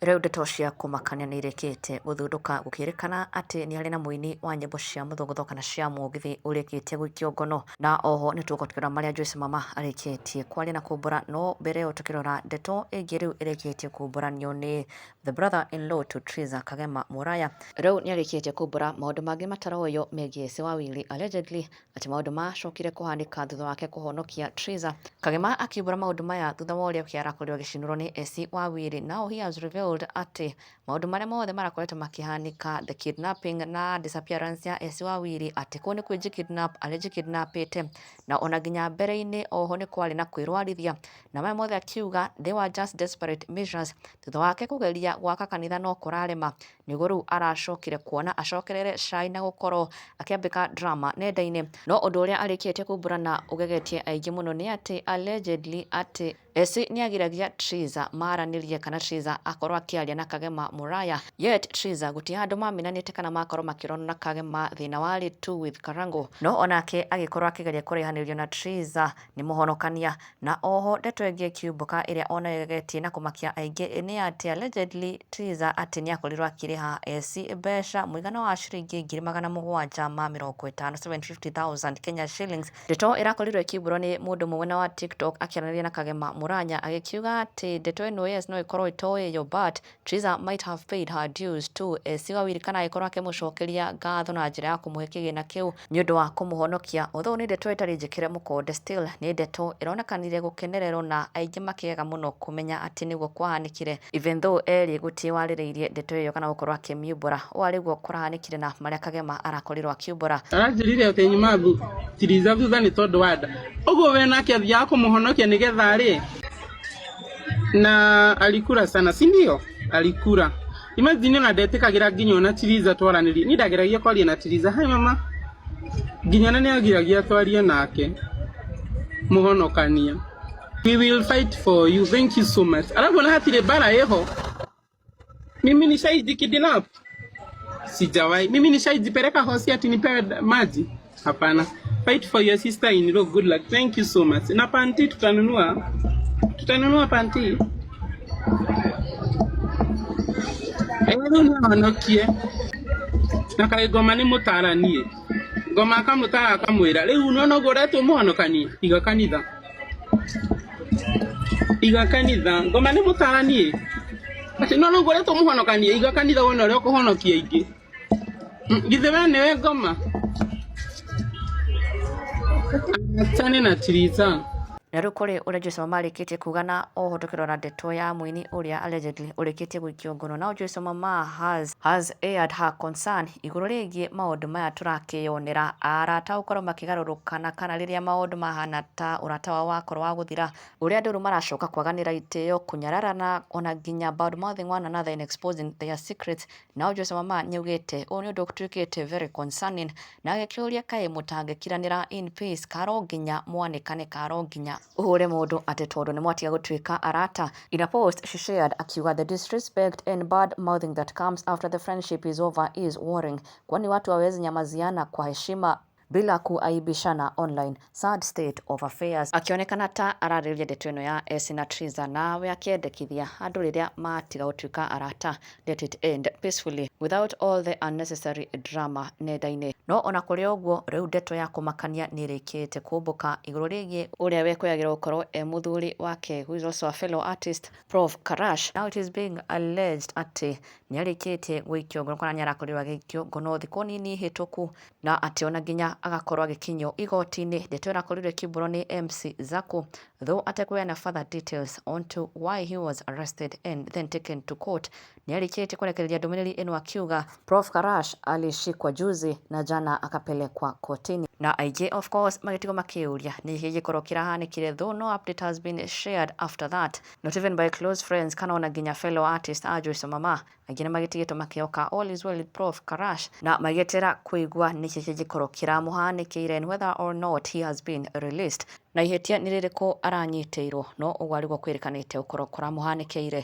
Rĩu ndeto cia kũmakania nĩ irĩkĩte gũthundũka gũkĩrĩkana atĩ nĩ harĩ na mũini wa nyĩmbo cia mũthũngũtho kana cia mũgithi ũrĩkĩtie gũikio ngono, na oho nĩ tũgũkĩrora marĩa Joyce Mama arĩkĩtie kwaria na kumbũra. No mbere ĩyo tũkĩrora ndeto ĩngĩ rĩu ĩrĩkĩtie kumbũranio nĩ the brother-in-law to Triza Kagema Mũraya. Rĩu nĩ arĩkĩtie kumbũra maũndũ mangĩ mataroyo megiĩ Sĩ Wawiri allegedly atĩ maũndũ macokire kũhanĩka thutha wake kũhonokia Triza. Kagema akiumbũra maũndũ maya thutha wa ũrĩa arakorirwo agĩcinũrwo nĩ Sĩ Wawiri. Now he has revealed atĩ maũndũ marĩa mothe marakoretwo makĩhanĩka, the kidnapping na disappearance ya Sĩ Wawiri, atĩ kũu nĩ kwĩji kidnap arĩji kidnapĩte, na ona nginya mbere-inĩ oho nĩ kwarĩ na kwĩrwarithia, na maya mothe akiuga they were just desperate measures thutha wake kũgeria gwaka kanitha no kũrarema, nĩguo rĩu aracokire kuona acokerere cai na gũkorwo akĩambĩka drama nenda-inĩ. No ũndũ ũrĩa arĩkĩtie kumbũra na ũgegetie aingĩ mũno nĩ atĩ allegedly atĩ Sĩ nĩ agiragia Triza maranĩrie kana Triza akorwo akĩaria na Kagema Mũraya, yet Triza gũtirĩ handũ mamenanĩte kana makorwo makĩrona na Kagema thĩna warĩ tu with Karango, no onake agĩkorwo akĩgeria kũraihanĩrio na Triza nĩ mũhonokania. Na oho ndeto ĩngĩ ĩkiumbũka ĩrĩa ona ĩgegetie na kũmakia aingĩ nĩ atĩ allegedly Triza atĩ nĩ akorirwo akĩrĩha Sĩ mbeca mũigana wa ciringi 750,000 750,000 Kenya shillings. Ndeto ĩrakorirwo ĩkiumbũrwo nĩ mũndũ mwena wa TikTok akĩaranĩria na Kagema Mũraya agĩkiuga atĩ ndeto ĩno yes no ĩkorwo ĩtoĩyo, but Triza might have paid her dues to Sĩ Wawiri kana agĩkorwo akĩmũcokeria ngatho na njĩra ya kũmũhe kĩgĩna kĩu nĩ ũndũ wa kũmũhonokia. Although nĩ ndeto ĩtarĩ njĩkĩre mũkonde, still nĩ ndeto ĩronekanire gũkenererwo na aingĩ makĩgega mũno kũmenya atĩ nĩguo kwahanĩkire, even though erĩ gũtirĩ warĩrĩirie ndeto ĩyo kana gũkorwo akĩmiumbũra. Ũũ arĩguo kũrahanĩkire na marĩa Kagema arakorirwo akiumbũra. Aranjĩrire atĩ nyumabu Triza thutha nĩ tondũ wa nda, ũguo we nake athiaga kũmũhonokia nĩgetha rĩ, na alikura sana, si ndio? Alikura. Imagine na ndetĩkagĩra nginya ona Triza twaranĩrie. Ni ndageragia kwaria na Triza, hi mama. Nginya na nĩ agiragia twarie nake. Mũhonokania. We will fight for you. Thank you so much. Alafu na hatirĩ bara ĩho. Mimi nishaiji kidnap. Sijawahi. Mimi nishaijipeleka hosi ati nipewe maji. Hapana. Fight for your sister in law. Good luck. Thank you so much. Na panty tutanunua. Tutanunua panty. Ewe nĩahonokie. Na kaĩ ngoma nĩ mũtaranie. Ngoma akamũtara akamwĩra rĩu no ũgoretwo mũhonokanie. Iga kanitha. Iga kanitha. Ngoma nĩ mũtaranie. Ati no ũgoretwo mũhonokanie. Iga kanitha wona ũrĩa ũkũhonokia ingĩ. Githe we nĩwe ngoma. Atane na Triza. Na rĩu kũrĩ ũrĩa Joyce Mama arĩkĩtie kuga, na oho tũkĩrora ndeto ya mũini ũrĩa allegedly ũrĩkĩtie gũikio ngono. Now Joyce Mama has aired her concern igũrũ rĩgiĩ maũndũ maya tũrakĩyonera, arata gũkorwo makĩgarũrũkana kana rĩrĩa maũndũ mahana ta ũrata wao wakorwo wa gũthira, ũrĩa andũ rĩu maracoka kwaganĩra itĩo, kũnyararana, ona nginya bad mouthing one another and exposing their secrets. Now Joyce Mama nĩaugĩte ũũ nĩ ũndũ ũtuĩkĩte very concerning, na agĩkĩũria kaĩ mũtangĩkiranĩra in peace, karo nginya mwanĩkane, karo nginya ũhũre mũndũ atĩ tondũ nĩ mwatiga gũtuĩka arata. In a post she shared akiuga the disrespect and bad mouthing that comes after the friendship is over is worrying, kwani watu hawezi nyamaziana kwa heshima bila kuaibishana online. Sad state of affairs. Akionekana ta ararĩrĩria ndeto ĩno ya Sĩ na Triza, nawe akĩendekithia andũ rĩrĩa matiga gũtuĩka arata, let it end peacefully without all the unnecessary drama nenda-inĩ. No ona kũrĩ ũguo rĩu ndeto ya kũmakania nĩ ĩrĩkĩte kumbũka igũrũ rĩgiĩ ũrĩa wekũyagĩrwo gũkorwo mũthuri wake, who is also a fellow artist, Prof Karash. Now it is being alleged atĩ nĩ arĩkĩtie gũikio ngono kana nĩ arakorirwo agĩikio ngono thikũ nini hĩtũku, na atĩ ona nginya agakorwo agĩkinyio igoti-inĩ. Ndeto ĩrakorirwo ĩkiumbũrwo nĩ MC Zaku, though atekũheana further details onto why he was arrested and then taken to court. Nĩ arĩkĩtie kũrekereria ndũmĩrĩri ĩno akiuga Prof Karash alishikwa juzi na jana akapelekwa kotini, na aingĩ of course magĩtigwo makĩũria nĩ kĩĩ gĩkorwo kĩrahanĩkire, though no update has been shared after that, not even by close friends kana ona nginya fellow artist a Joyce Mama. Aingĩ nĩ magĩtigĩtwo makĩoka all is well with Prof Karash, na magĩetera kũigua nĩ kĩĩ gĩkorwo kĩramũhanĩkĩire and whether or not he has been released, na ihĩtia nĩ rĩrĩkũ aranyitĩirwo. No ũguo arĩguo kwĩrĩkanĩte gũkorwo kũramũhanĩkĩire.